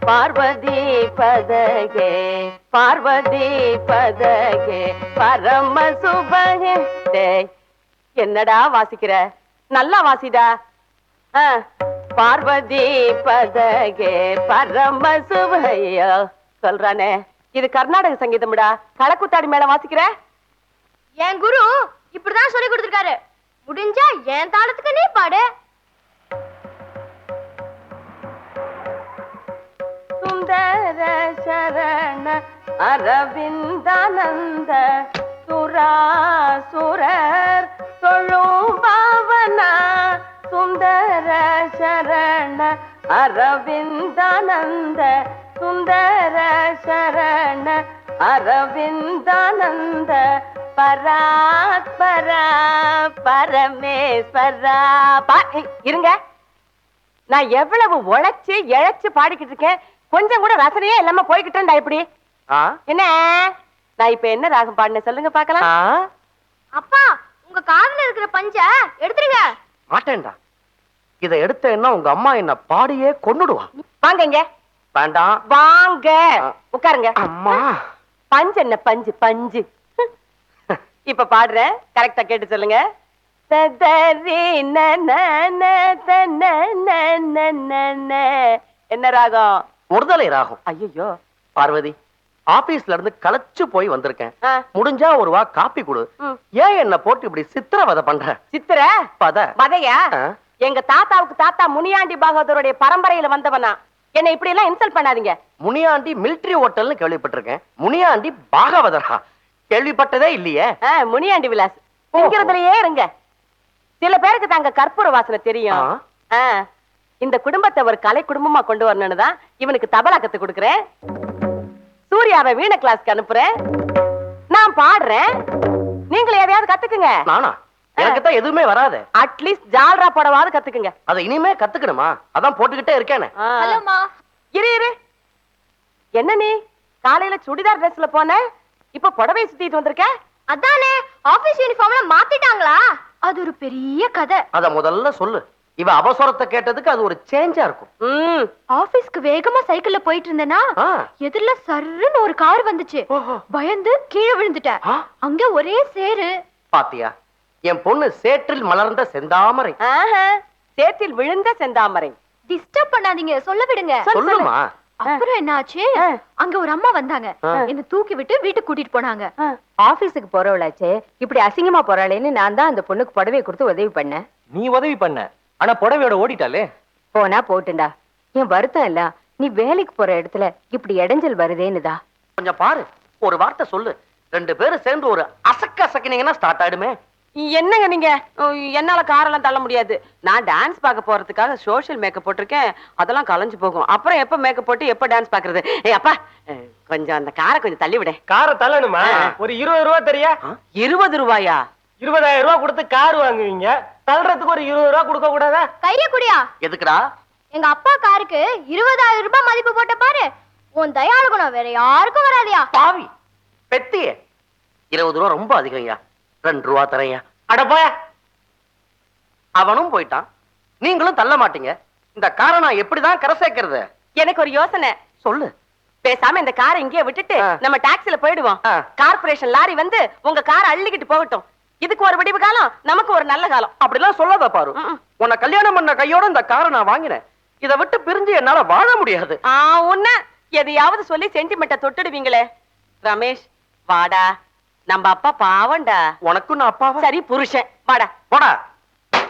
பார்வதி பதகே பார்வதி பதகே பரம சுபகே. என்னடா வாசிக்கிற? நல்லா வாசிடா. பார்வதி பதகே பரம சுபையோ சொல்றானே. இது கர்நாடக சங்கீதம்டா. களக்குத்தாடி மேல வாசிக்கிற? என் குரு இப்படிதான் சொல்லி கொடுத்திருக்காரு. முடிஞ்சா என் தாளத்துக்கு நீ பாடு. சுந்தர சரண அரவிந்தானந்த சுராசுரர் தொழும் பாவனா. சுந்தர சரண அரவிந்தானந்த சுந்தர சரண அரவிந்தானந்த பராத்பரா பரமேஸ்வரா. இருங்க, நான் எவ்வளவு உழைச்சு இழைச்சு பாடிக்கிட்டு இருக்கேன். கொஞ்சம் கூட ரசனையே இல்லாம போய்கிட்டேன்டா. இப்படி என்ன? நான் இப்ப என்ன ராகம் பாடின சொல்லுங்க பாக்கலாம். அப்பா, உங்க காதுல இருக்கிற பஞ்ச எடுத்துருங்க. மாட்டேன்டா. இத எடுத்தேன்னா உங்க அம்மா என்ன பாடியே கொன்னுடுவா. வாங்க இங்க. வேண்டாம், வாங்க உட்காருங்க. அம்மா, பஞ்சு என்ன பஞ்சு பஞ்சு. இப்ப பாடுறேன், கரெக்டா கேட்டு சொல்லுங்க. என்ன ராகம்? ஒருதலை ராகம். ஐயோ பார்வதி, ஆபீஸ்ல இருந்து களைச்சு போய் வந்திருக்கேன். முடிஞ்சா ஒரு வா காப்பி கொடு. ஏன் என்ன போட்டு இப்படி சித்திரவதை பண்ற? சித்திர வதையா? எங்க தாத்தாவுக்கு தாத்தா முனியாண்டி பாகவதருடைய பரம்பரையில வந்தவனா. என்ன இப்படி எல்லாம் இன்சல்ட் பண்ணாதீங்க. முனியாண்டி மிலிட்டரி ஹோட்டல்னு கேள்விப்பட்டிருக்கேன். முனியாண்டி பாகவதரா கேள்விப்பட்டதே இல்லையே. முனியாண்டி விலாஸ் திங்கிறதுலயே இருங்க. சில பேருக்கு தாங்க கற்பூர வாசனை தெரியும். இந்த குடும்பத்தை ஒரு கலை குடும்பமா கொண்டு வரணும்னு தான் இவனுக்கு தபலா கத்து கொடுக்கிறேன். சூர்யாவை வீண கிளாஸ்க்கு அனுப்புறேன். நான் பாடுறேன், நீங்களே எதையாவது கத்துக்குங்க. நானா? எனக்கு தான் எதுவுமே வராது. அட்லீஸ்ட் ஜால்ரா போடவாது கத்துக்குங்க. அதை இனிமே கத்துக்கணுமா? அதான் போட்டுக்கிட்டே இருக்கேனே. ஹலோமா. இரு. என்ன நீ காலையில சுடிதார் ட்ரெஸ்ல போன, இப்ப புடவை சுத்திட்டு வந்திருக்க? அதானே, ஆபீஸ் யூனிஃபார்ம்ல மாத்திட்டாங்களா? அது ஒரு பெரிய கதை. அத முதல்ல சொல்லு. இவ அவசரத்தை கேட்டதுக்கு அது ஒரு சேஞ்சா இருக்கும். ஆபீஸ்க்கு வேகமா சைக்கிள்ல போயிட்டு இருந்தேனா, எதிரில சர்ன்னு ஒரு கார் வந்துச்சு. பயந்து கீழே விழுந்துட்டேன். அங்க ஒரே சேரு. பாத்தியா, என் பொண்ணு சேற்றில் மலர்ந்த செந்தாமரை. சேற்றில் விழுந்த செந்தாமரை. டிஸ்டர்ப் பண்ணாதீங்க, சொல்ல விடுங்க. சொல்லுமா. அப்புறம் என்னாச்சு, அங்க ஒரு அம்மா வந்தாங்க. என்ன தூக்கி விட்டு வீட்டுக்கு கூட்டிட்டு போனாங்க. ஆபீஸுக்கு போறவளாச்சே இப்படி அசிங்கமா போறாளேன்னு நான் தான் அந்த பொண்ணுக்கு புடவை கொடுத்து உதவி பண்ணேன். நீ உதவி பண்ண, ஆனா புடவையோட ஓடிட்டாலே. போனா போட்டுண்டா, என் வருத்தம் இல்ல. நீ வேலைக்கு போற இடத்துல இப்படி இடைஞ்சல் வருதேன்னுதா. கொஞ்சம் பாரு, ஒரு வார்த்தை சொல்லு. 2 பேரும் சேர்ந்து ஒரு அசக்க அசக்கினீங்கன்னா ஸ்டார்ட் ஆயிடுமே. என்னங்க நீங்க? என்னால காரெல்லாம் தள்ள முடியாது. நான் டான்ஸ் பார்க்க போறதுக்காக சோஷியல் மேக்கப் போட்டிருக்கேன். அதெல்லாம் கலைஞ்சு போகும். அப்புறம் எப்ப மேக்கப் போட்டு எப்ப டான்ஸ் பாக்குறது? அப்பா, கொஞ்சம் அந்த காரை கொஞ்சம் தள்ளி விட. காரை தள்ளணுமா? ஒரு 20 ரூபா தெரியா? 20 ரூபாயா? 20,000 ரூபாய் கொடுத்து கார் வாங்குவீங்க, தள்ளுறதுக்கு ஒரு 20 ரூபாய் கொடுக்க கூடாதா? கைய குடியா. எதுக்குடா? எங்க அப்பா காருக்கு 20,000 ரூபாய் மதிப்பு போட்ட பாரு. உன் தயாளு குணம் வேற யாருக்கும் வராதியா. பாவி பெத்தியே, 20 ரூபா ரொம்ப அதிகம்யா. 2 ரூபா தரையா. அடப்பா, அவனும் போயிட்டான், நீங்களும் தள்ள மாட்டீங்க. இந்த காரை நான் எப்படிதான் கரை சேர்க்கிறது? எனக்கு ஒரு யோசனை. சொல்லு. பேசாம இந்த காரை இங்கே விட்டுட்டு நம்ம டாக்ஸில போயிடுவோம். கார்பரேஷன் லாரி வந்து உங்க காரை அள்ளிக்கிட்டு போகட்டும். இதுக்கு ஒரு விடிவு காலம், நமக்கு ஒரு நல்ல காலம். அப்படிலாம் சொல்லாத பாரு. உன்னை கல்யாணம் பண்ண கையோட இந்த காரை நான் வாங்கினேன். இதை விட்டு பிரிஞ்சு என்னால வாழ முடியாது. உன்ன எதையாவது சொல்லி சென்டிமெண்ட்ட தொட்டுடுவீங்களே. ரமேஷ் வாடா, நம்ம அப்பா பாவண்டா. உனக்கும் நான் அப்பாவா? சரி புருஷன், வாடா. போடா,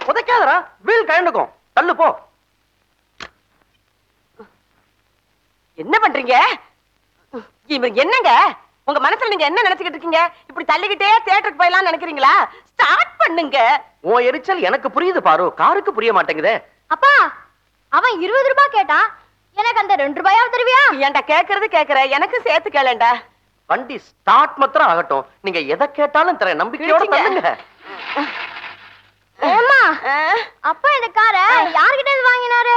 உதைக்காதடா, வீல் கழண்டுக்கும். தள்ளு போ. என்ன பண்றீங்க? என்னங்க உங்க மனசுல நீங்க என்ன நினைச்சுக்கிட்டு இருக்கீங்க? இப்படி தள்ளிக்கிட்டே தியேட்டருக்கு போயலாம் நினைக்கிறீங்களா? ஸ்டார்ட் பண்ணுங்க. உன் எரிச்சல் எனக்கு புரியுது பாரு, காருக்கு புரிய மாட்டேங்குதே. அப்பா, அவன் 20 ரூபாய் கேட்டான், எனக்கு அந்த 2 ரூபாயாவது தருவியா? ஏன்டா கேக்குறது கேக்குற, எனக்கு சேர்த்து கேளேன்டா. வண்டி ஸ்டார்ட் மாத்திரம் ஆகட்டும், நீங்க எதை கேட்டாலும் தரேன், நம்பிக்கையோட தள்ளுங்க. ஏம்மா, அப்பா இந்த காரை யார்கிட்ட இருந்து வாங்கினாரு?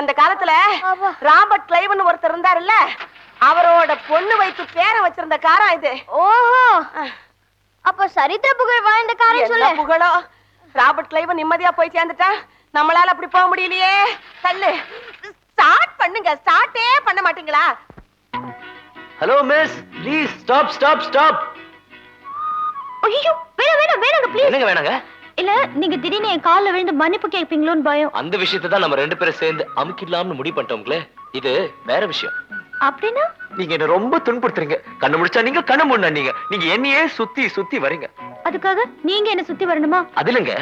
அந்த காலத்துல ராபர்ட் கிளைவ்னு ஒருத்தர் இருந்தாருல்ல, அவரோட பொண்ணு வைத்து பேரை வச்சிருந்த காரா இது. ஓஹோ, அப்ப சரித்திர புகழ் வாழ்ந்த காரை சொல்லு. புகழோ, ராபர்ட் கிளைவ் நிம்மதியா போய் சேர்ந்துட்டா, நம்மளால அப்படி போக முடியலையே. தள்ளு, ஸ்டார்ட் பண்ணுங்க. ஸ்டார்ட்டே பண்ண மாட்டீங்களா? Hello miss, please stop stop stop. ஐயோ வேணாங்க ப்ளீஸ். என்னங்க வேணாங்க? இல்ல நீங்க திடீர்னு என் கால்ல விழுந்து மன்னிப்பு கேட்பீங்களோன்னு பயம். அந்த விஷயத்தை தான் நம்ம 2 பேரும் சேர்ந்து அமுக்கிடலாம்னு முடிவு பண்ணிட்டோம்ங்களே. இது வேற விஷயம். அப்படின்னா நீங்க என்ன ரொம்ப துன்புறுத்துறீங்க. கண்ணு முடிச்சா நீங்க, கண்ணு மூடினா நீங்க. நீங்க என்னையே சுத்தி சுத்தி வரீங்க. அதுக்காக நீங்க என்ன சுத்தி வரணுமா? அது இல்லைங்க,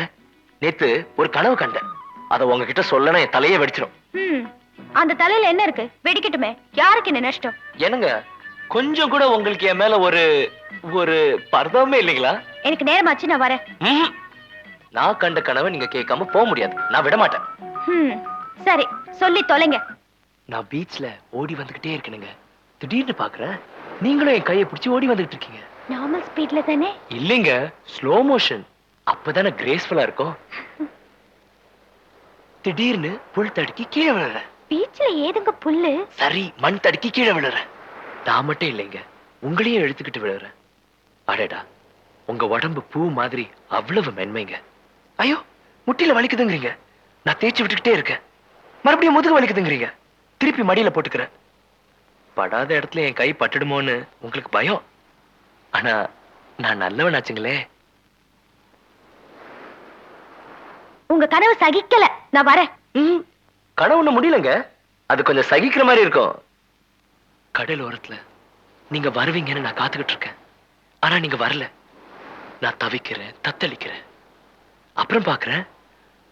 நேத்து ஒரு கனவு கண்டேன். அத உங்ககிட்ட சொல்லணும் என் தலையே வெடிச்சிடும். அந்த தலையில என்ன இருக்கு? வெடிக்கட்டுமே, யாருக்கு என்ன நஷ்டம்? என்னங்க கொஞ்சம் கூட உங்களுக்கு என் மேல ஒரு ஒரு பர்வமே இல்லைங்களா? எனக்கு நேரமாச்சு, நான் வரேன். நான் கண்ட கனவை நீங்க கேட்காம போக முடியாது. நான் விட மாட்டேன். சரி சொல்லி தொலைங்க. நான் பீச்ல ஓடி வந்துகிட்டே இருக்கணுங்க. திடீர்னு பாக்குறேன் நீங்களும் என் கையை பிடிச்சி ஓடி வந்துகிட்டு இருக்கீங்க. நார்மல் ஸ்பீட்ல தானே? இல்லைங்க, ஸ்லோ மோஷன். அப்பதானே கிரேஸ்ஃபுல்லா இருக்கும். திடீர்னு புல் தடுக்கி கீழே விழுறேன். பீச்ல ஏதுங்க புல்லு? சரி, மண் தடுக்கி கீழே விழுறேன். நான் மட்டும் இல்லைங்க, உங்களையும் எழுத்துக்கிட்டு விழுறேன். அடடா, உங்க உடம்பு பூ மாதிரி அவ்வளவு மென்மைங்க. ஐயோ, முட்டில வலிக்குதுங்கிறீங்க. நான் தேய்ச்சி விட்டுக்கிட்டே இருக்கேன். மறுபடியும் முதுகு வலிக்குதுங்கிறீங்க. திருப்பி மடியில போட்டுக்கிறேன். படாத இடத்துல என் கை பட்டுடுமோன்னு உங்களுக்கு பயம். ஆனா நான் நல்லவன் ஆச்சுங்களே. உங்க கனவு சகிக்கல, நான் வரேன். கனவு ஒண்ணு முடியலங்க, அது கொஞ்சம் சகிக்கிற மாதிரி இருக்கும். கடல் ஓரத்துல நீங்க வருவீங்கன்னு நான் காத்துக்கிட்டு இருக்கேன். ஆனா நீங்க வரல. நான் தவிக்கிறேன், தத்தளிக்கிறேன். அப்புறம் பாக்குறேன்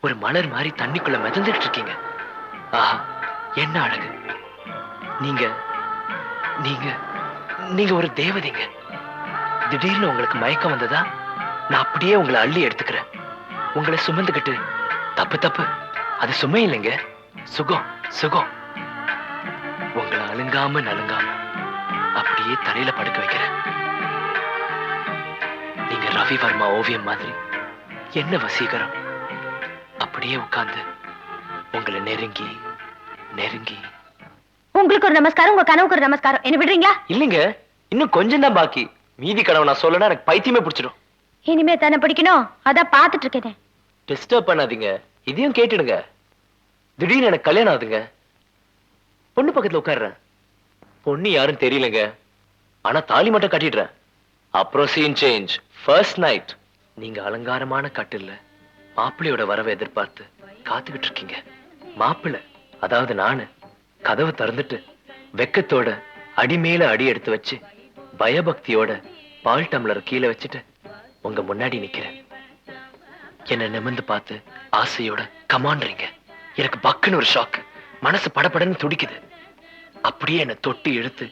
ஒரு மலர் மாதிரி தண்ணிக்குள்ள மிதந்துட்டு இருக்கீங்க. ஆஹா, என்ன அழகு. நீங்க நீங்க நீங்க ஒரு தேவதைங்க. திடீர்னு உங்களுக்கு மயக்கம் வந்ததா நான் அப்படியே உங்களை அள்ளி எடுத்துக்கிறேன். உங்களை சுமந்துக்கிட்டு, தப்பு தப்பு, அது சுமை இல்லைங்க, சுகம் சுகம். உங்களை அழுங்காம நலுங்காம அப்படியே தலையில படுக்க வைக்கிறேன். நீங்க ரவி வர்மா ஓவியம் மாதிரி என்ன வசீகரம். அப்படியே உட்கார்ந்து உங்களை நெருங்கி நெருங்கி. உங்களுக்கு ஒரு நமஸ்காரம், உங்க கனவுக்கு ஒரு நமஸ்காரம். என்ன விடுறீங்களா? இல்லைங்க, இன்னும் கொஞ்சம் தான் பாக்கி. மீதி கனவு நான் சொல்லனா எனக்கு பைத்தியமே பிடிச்சிடும். இனிமே தானே படிக்கணும், அதான் பாத்துட்டு இருக்கேன். டிஸ்டர்ப் பண்ணாதீங்க, இதையும் கேட்டுடுங்க. திடீர்னு எனக்கு கல்யாணம் ஆகுதுங்க. பொண்ணு பக்கத்துல உட்கார்றேன். பொண்ணு யாரும் தெரியலங்க, ஆனா தாலி மட்டும் கட்டிடுறேன். அப்புறம் சீன் சேஞ்ச். ஃபர்ஸ்ட் நைட் நீங்க அலங்காரமான கட்டில்ல மாப்பிள்ளையோட வரவை எதிர்பார்த்து காத்துக்கிட்டு இருக்கீங்க. மாப்பிள்ளை, அதாவது நானு, கதவை திறந்துட்டு வெக்கத்தோட அடி மேல அடி எடுத்து வச்சு பயபக்தியோட பால் டம்ளர் கீழே வச்சுட்டு உங்க முன்னாடி நிக்கிறேன். என்ன நிமிர்ந்து பார்த்து ஆசையோட கமான்றீங்க. எனக்கு பக்குன்னு ஒரு ஷாக். மனசு படபடன்னு துடிக்குது. அப்படியே என்ன தொட்டு இழுத்து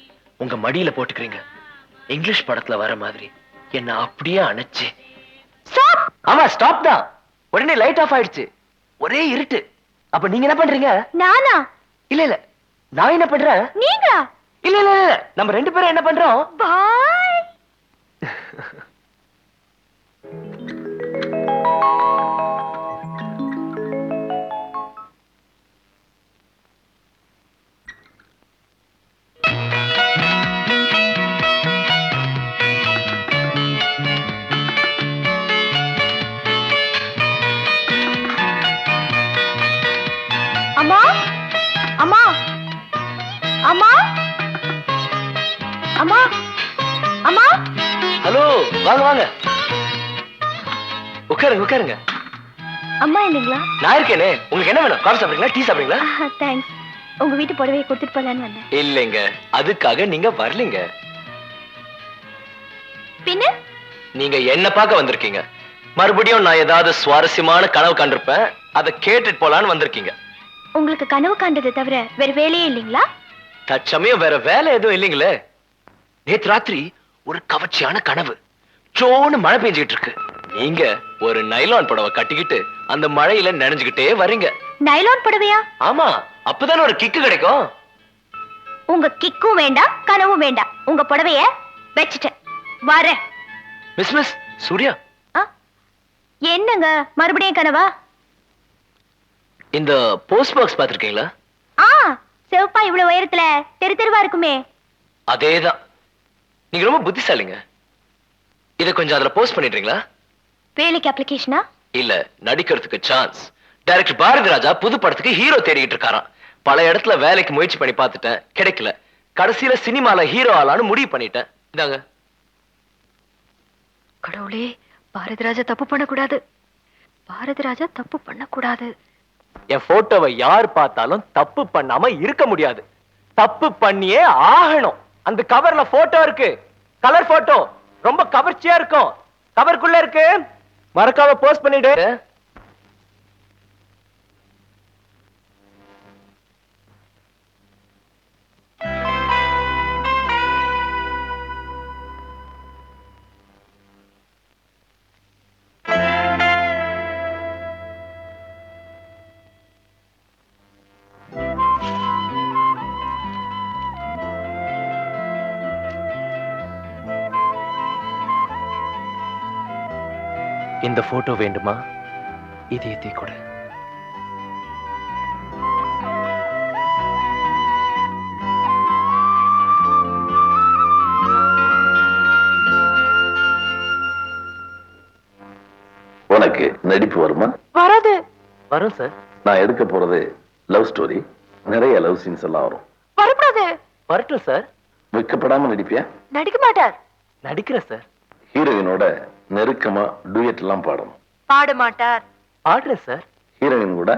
உங்க மடியில போட்டுக்கிறீங்க. இங்கிலீஷ் படத்துல வர மாதிரி என்ன அப்படியே அணைச்சு. ஆமா, ஸ்டாப் தான். உடனே லைட் ஆஃப் ஆயிடுச்சு. ஒரே இருட்டு. அப்ப நீங்க என்ன பண்றீங்க? நானா? இல்ல இல்ல, நான் என்ன பண்றேன்? நீங்க? இல்ல இல்ல இல்ல, நம்ம 2 பேரும் என்ன பண்றோம்? பாய். அம்மா அம்மா அம்மா அம்மா அம்மா. ஹலோ, வாங்க வாங்க, உட்காருங்க உட்காருங்க. அம்மா இல்லைங்களா? நான் இருக்கேனே. உங்களுக்கு என்ன வேணும்? காஃபி சாப்பிடுறீங்களா, டீ சாப்பிடுறீங்களா? தேங்க்ஸ். உங்க வீட்டு புடவையை கொடுத்துட்டு போலான்னு வந்தேன். இல்லைங்க, அதுக்காக நீங்க வரலீங்க. பின்ன நீங்க என்ன பார்க்க வந்திருக்கீங்க. மறுபடியும் நான் ஏதாவது சுவாரஸ்யமான கனவு கண்டிருப்பேன், அதை கேட்டுட்டு போலான்னு வந்திருக்கீங்க. உங்களுக்கு கனவு காண்டதை தவிர வேற வேலையே இல்லைங்களா? தற்சமயம் வேற வேலை எதுவும் இல்லைங்களே. நேத்து ராத்திரி ஒரு கவர்ச்சியான கனவு. சோன்னு மழை பெஞ்சுக்கிட்டு இருக்கு. நீங்க ஒரு நைலான் புடவை கட்டிக்கிட்டு அந்த மழையில நனைஞ்சுக்கிட்டே வரீங்க. நைலான் புடவையா? ஆமா, அப்பதானே ஒரு கிக்கு கிடைக்கும். உங்க கிக்கும் வேண்டாம், கனவும் வேண்டாம். உங்க புடவைய வச்சுட்டேன், வரேன். மிஸ் சூர்யா, என்னங்க மறுபடியும் கனவா? இந்த போஸ்ட் பாக்ஸ் பாத்திருக்கீங்களா? செவப்பா இவ்வளவு உயரத்துல தெரு தெருவா இருக்குமே. அதேதான். நீங்க ரொம்ப புத்திசாலிங்க. இத கொஞ்சம் அதுல போஸ்ட் பண்ணிடுறீங்களா? வேலைக்கு அப்ளிகேஷனா? இல்ல, நடிக்கிறதுக்கு சான்ஸ். டைரக்டர் பாரதி ராஜா புது படத்துக்கு ஹீரோ தேடிட்டு இருக்காராம். பல இடத்துல வேலைக்கு முயற்சி பண்ணி பார்த்துட்டேன், கிடைக்கல. கடைசியில சினிமால ஹீரோ ஆளான்னு முடிவு பண்ணிட்டேன். இந்தாங்க. கடவுளே, பாரதிராஜா தப்பு பண்ணக்கூடாது. பாரதிராஜா தப்பு பண்ணக்கூடாது. என் போட்டோவை யார் பார்த்தாலும் தப்பு பண்ணாம இருக்க முடியாது. தப்பு பண்ணியே ஆகணும். அந்த கவர்ல போட்டோ இருக்கு, கலர் போட்டோ, ரொம்ப கவர்ச்சியா இருக்கும். கவருக்குள்ள இருக்கு, மறக்காம போஸ்ட் பண்ணிடு. இந்த போட்டோ வேண்டுமா? இதயத்தை கொடு. உனக்கு நடிப்பு வருமா? வராது. வரும் சார். நான் எடுக்க போறது லவ் ஸ்டோரி. நிறைய லவ் சீன்ஸ் எல்லாம் வரும். வரக்கூடாது. வரட்டும் சார். வெக்கப்படாம நடிப்பியா? நடிக்க மாட்டார். நடிக்கிறேன் சார். ஹீரோயினோட நெருக்கமா டூயட் எல்லாம் பாடணும். பாட மாட்டார். ஆடுறேன் சார். ஹீரோயின் கூட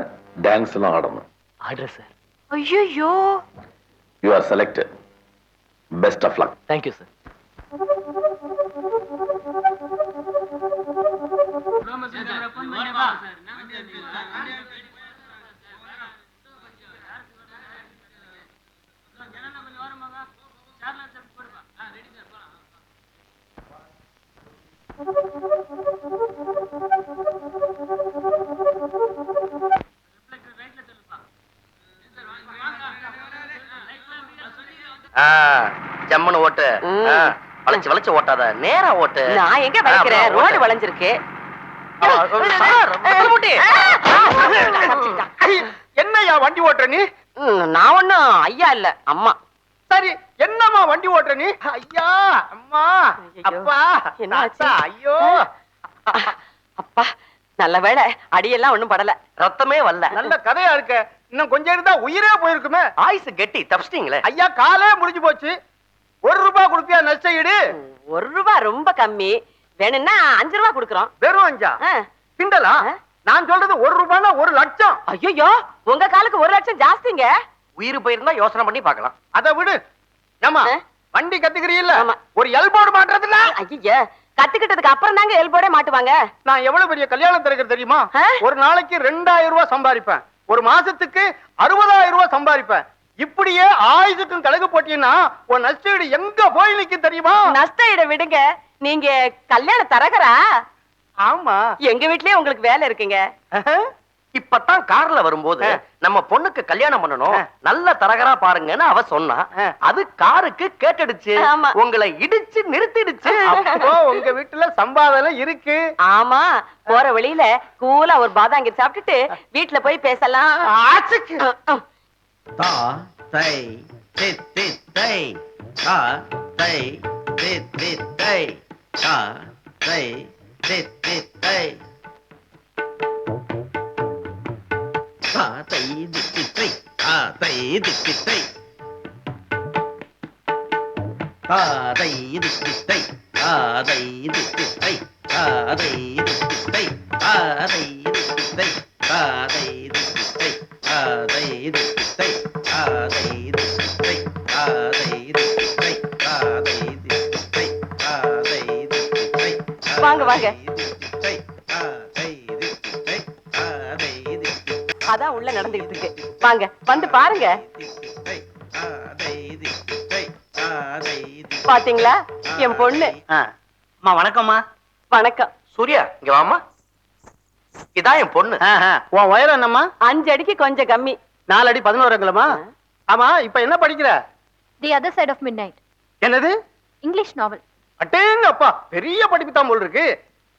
டான்ஸ் எல்லாம் ஆடணும். ஆடுறேன் சார். ஐயோ, you are selected. Best of luck. Thank you sir. ஜம்முன்னு ஓட்டு. வளைச்சு வளைச்சு ஓட்டாத, நேரா ஓட்டு. நான் எங்க வளைக்கிறேன்? ரோடு வளைஞ்சிருக்கு. என்னையா வண்டி ஓட்டுற நீ? நான் ஒண்ணும் ஐயா இல்ல, அம்மா. சரி, என்னம்மா வண்டி ஓட்டுற நீ? ஐயா, அம்மா, அப்பா, என்ன ஆச்சு? ஐயோ, அப்பா நல்ல வேளை, அடியெல்லாம் ஒண்ணும் படல, ரத்தமே வரல. நல்ல கதையா இருக்க. இன்னும் கொஞ்சம் இருந்தா உயிரே போயிருக்குமே. ஆயுசு கெட்டி தப்பிச்சிட்டீங்களே. ஐயா, காலே முடிஞ்சு போச்சு. 1 ரூபாய் கொடுப்பியா நஷ்ட ஈடு? 1 ரூபாய் ரொம்ப கம்மி. வேணும்னா 5 ரூபாய் கொடுக்குறோம். வெறும் 5? கிண்டலா? நான் சொல்றது 1 ரூபாய்னா 1 லட்சம். ஐயோ, உங்க காலுக்கு 1 லட்சம் ஜாஸ்திங்க. உயிர் போயிருந்தா யோசனை பண்ணி பார்க்கலாம். அதை விடு. ஏமா, வண்டி கத்துக்கிறீல்ல, ஆமா. ஒரு எல்போர்டு மாட்டுறதுல. ஐயா, கத்துக்கிட்டதுக்கு அப்புறம் தாங்க எல்போர்டே மாட்டுவாங்க. நான் எவ்வளவு பெரிய கல்யாணம் திறக்கிறது தெரியுமா? ஒரு நாளைக்கு 2000 ரூபாய் சம்பாதிப்பேன். ஒரு மாசத்துக்கு 60,000 ரூபாய் சம்பாதிப்பேன். இப்படியே ஆயுதுக்கும் கழகு போட்டீங்கன்னா உன் நஷ்ட ஈடு எங்க போய் நிக்கும் தெரியுமா? நஷ்ட ஈட விடுங்க, நீங்க கல்யாண தரகரா? ஆமா, எங்க வீட்லயே உங்களுக்கு வேலை இருக்குங்க. இப்பதான் கார்ல வரும்போது நம்ம பொண்ணுக்கு கல்யாணம் பண்ணணும், நல்ல தரகரா பாருங்கன்னு அவ சொன்னா. அது காருக்கு கேட்டுடுச்சு, ஆமா. உங்களை இடிச்சு நிறுத்திடுச்சு. அப்போ உங்க வீட்டுல சம்பாதனை இருக்கு. ஆமா, போற வழியில கூலா ஒரு பாதாங்கி சாப்பிட்டுட்டு வீட்டுல போய் பேசலாம். தா தை தித் தித் தை தா தை தித் தித் தை தா தை தித் தித் தை தா தை தித் தித் தை தா தை தித் தித் தை தா தை தித் தித் தை தா தை தித் தித் தை தா தை தித் தித் தை தா தை தித் தித் தை தா தை தித் தித் தை தா தை தித் தித் தை வாங்க வாங்க, அதான் உள்ள நடந்துகிட்டு இருக்கு. வாங்க வந்து பாருங்க. பாத்தீங்களா என் பொண்ணு? அம்மா வணக்கம்மா. வணக்கம். சூர்யா, இங்க வாமா. இதான் என் பொண்ணு. உன் உயரம் என்னம்மா? 5 அடிக்கு கொஞ்சம் கம்மி. 4 அடி 11 அங்குலமா? ஆமா, இப்ப என்ன படிக்கிற? The other side of midnight. என்னது? English novel. அட்டேங்கப்பா, பெரிய படிப்பு தான் போல் இருக்கு.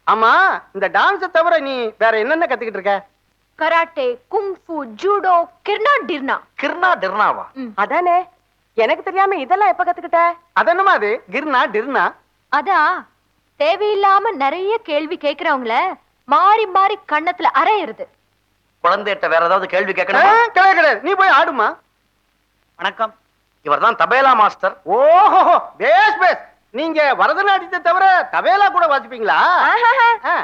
ஆமா, இந்த டான்ஸ் தவிர நீ வேற என்னென்ன கத்துக்கிட்டு இருக்க? கராட்டே, குங்ஃபு, ஜூடோ, கிர்னா டிர்னா. கிர்னா டிர்னாவா? அதானே, எனக்கு தெரியாம இதெல்லாம் எப்ப கத்துக்கிட்ட? அதென்னமா அது கிர்னா டிர்னா? அதான் தேவையில்லாம நிறைய கேள்வி கேக்குறவங்கள மாறி மாறி கண்ணத்துல அரையிறது. குழந்தைகிட்ட வேற ஏதாவது கேள்வி கேட்கணுமா? கிடையாது, நீ போய் ஆடுமா. வணக்கம், இவர்தான் தபேலா மாஸ்டர். ஓஹோ, பேஸ் பேஸ். நீங்க பரதநாட்டியத்தை தவிர தபேலா கூட வாசிப்பீங்களா? ஆஹாஹா.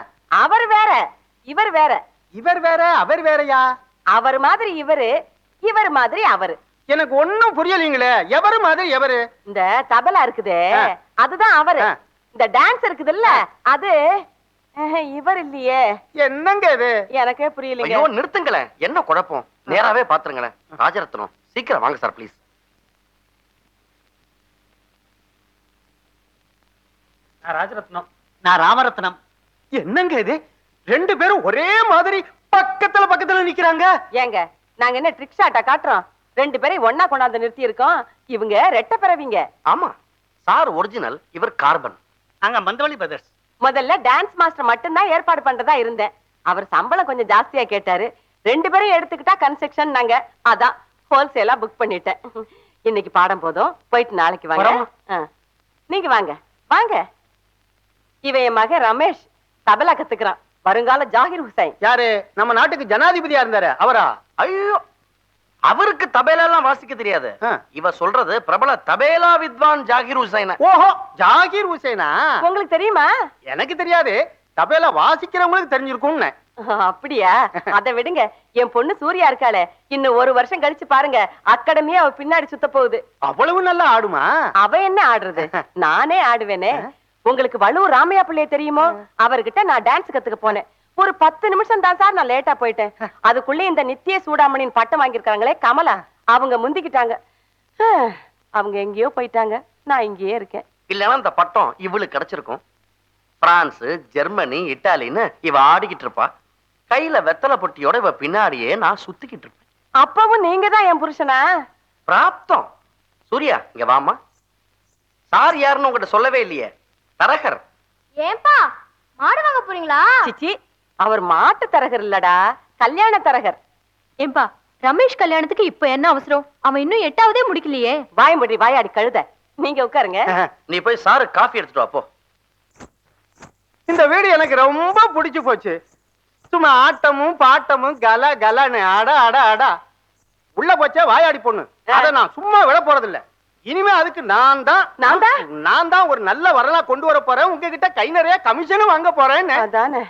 அவர் வேற, இவர் வேற. இவர் வேற, அவர் வேறயா? அவர் மாதிரி இவரு, இவர் மாதிரி அவரு. எனக்கு ஒண்ணும் புரியலீங்களே. எவரு மாதிரி எவரு? இந்த தபலா இருக்குதே, அதுதான் அவரு. இந்த டான்ஸ் இருக்குதுல்ல, அது இவர் இல்லையே. என்னங்க இது? எனக்கே புரியலைங்க. ஐயோ நிறுத்துங்களேன், என்ன குழப்பம்? நேராவே பாத்துருங்களேன். ராஜரத்னம், சீக்கிரம் வாங்க சார் ப்ளீஸ். ராஜரத்னம். நான் ராமரத்னம். என்னங்க இது? ரெண்டு பேரும் ஒரே மாதிரி பக்கத்துல பக்கத்துல நிக்கிறாங்க. ஏங்க, நாங்க என்ன ட்ரிக் ஷாட்டா காட்டுறோம்? ரெண்டு பேரையும் ஒன்னா கொண்டாந்து நிறுத்தி இருக்கோம். இவங்க ரெட்ட பிறவிங்க. ஆமா, சார் ஒரிஜினல், இவர் கார்பன். நாங்க மந்தவழி பிரதர்ஸ். முதல்ல டான்ஸ் மாஸ்டர் மட்டும்தான் ஏற்பாடு பண்றதா இருந்தேன். அவர் சம்பளம் கொஞ்சம் ஜாஸ்தியா கேட்டாரு. ரெண்டு பேரும் எடுத்துக்கிட்டா கன்ஸ்ட்ரக்ஷன், நாங்க அதான் ஹோல்சேலா புக் பண்ணிட்டேன். இன்னைக்கு பாடம் போதும், போயிட்டு நாளைக்கு வாங்க. நீங்க வாங்க வாங்க. இவன் என் மகன் ரமேஷ், தபலா கத்துக்கிறான். வருங்கால ஜாகிர் ஹுசைன். யாரு? நம்ம நாட்டுக்கு ஜனாதிபதியா இருந்தாரு அவரா? ஐயோ, அவருக்கு தபேலா எல்லாம் வாசிக்க தெரியாது. இவ சொல்றது பிரபல தபேலா வித்வான் ஜாகிர் ஹுசைன். ஓஹோ, ஜாகிர் ஹுசைனா? உங்களுக்கு தெரியுமா? எனக்கு தெரியாது, தபேலா வாசிக்கிறவங்களுக்கு தெரிஞ்சிருக்கும். அப்படியா? அதை விடுங்க. என் பொண்ணு சூர்யா இருக்காளே, இன்னும் ஒரு வருஷம் கழிச்சு பாருங்க, அகாடமியா அவ பின்னாடி சுத்த போகுது. அவ்வளவு நல்லா ஆடுமா? அவ என்ன ஆடுறது, நானே ஆடுவேனே. உங்களுக்கு வள்ளூர் ராமையா பிள்ளைய தெரியுமோ? அவர்கிட்ட நான் டான்ஸ் கத்துக்க போனேன். ஒரு 10 நிமிஷம் தான் சார் நான் லேட்டா போயிட்டேன். அதுக்குள்ள இந்த நித்திய சூடாமணியின் பட்டம் வாங்கியிருக்காங்களே கமலா, அவங்க முந்திக்கிட்டாங்க. அவங்க எங்கேயோ போயிட்டாங்க, நான் இங்கேயே இருக்கேன். இல்லன்னா இந்த பட்டம் இவளுக்கு கிடைச்சிருக்கும். பிரான்ஸ், ஜெர்மனி, இட்டாலின்னு இவ ஆடிக்கிட்டு இருப்பா. கையில வெத்தலை பொட்டியோட இவ பின்னாடியே நான் சுத்திக்கிட்டு இருப்பேன். அப்பவும் நீங்க தான் என் புருஷனா? பிராப்தம். சூர்யா, இங்க வாமா. சார் யாருன்னு உங்ககிட்ட சொல்லவே இல்லையே. தரகர். ஏன்பா மாடு வாங்க போறீங்களா? சிச்சி, அவர் மாட்டு தரகர் இல்லடா, கல்யாண தரகர். ஏன்பா, ரமேஷ் கல்யாணத்துக்கு இப்ப என்ன அவசரம்? அவன் இன்னும் 8ஆவதே முடிக்கலையே. வாய் முடி, வாயாடி கழுத. நீங்க உட்காருங்க. நீ போய் சாரு காஃபி எடுத்துட்டு வா போ. இந்த வீடு எனக்கு ரொம்ப பிடிச்சு போச்சு. சும்மா ஆட்டமும் பாட்டமும் கல கலன்னு அட அட அடா. உள்ள போச்சே வாயாடி பொண்ணு, அத நான் சும்மா விட போறதில்ல. இனிமே அதுக்கு நான் தான் ஒரு நல்ல வரலா கொண்டு வர போறேன். உங்ககிட்ட கை நிறைய கமிஷனும் வாங்க போறேன். அதானே.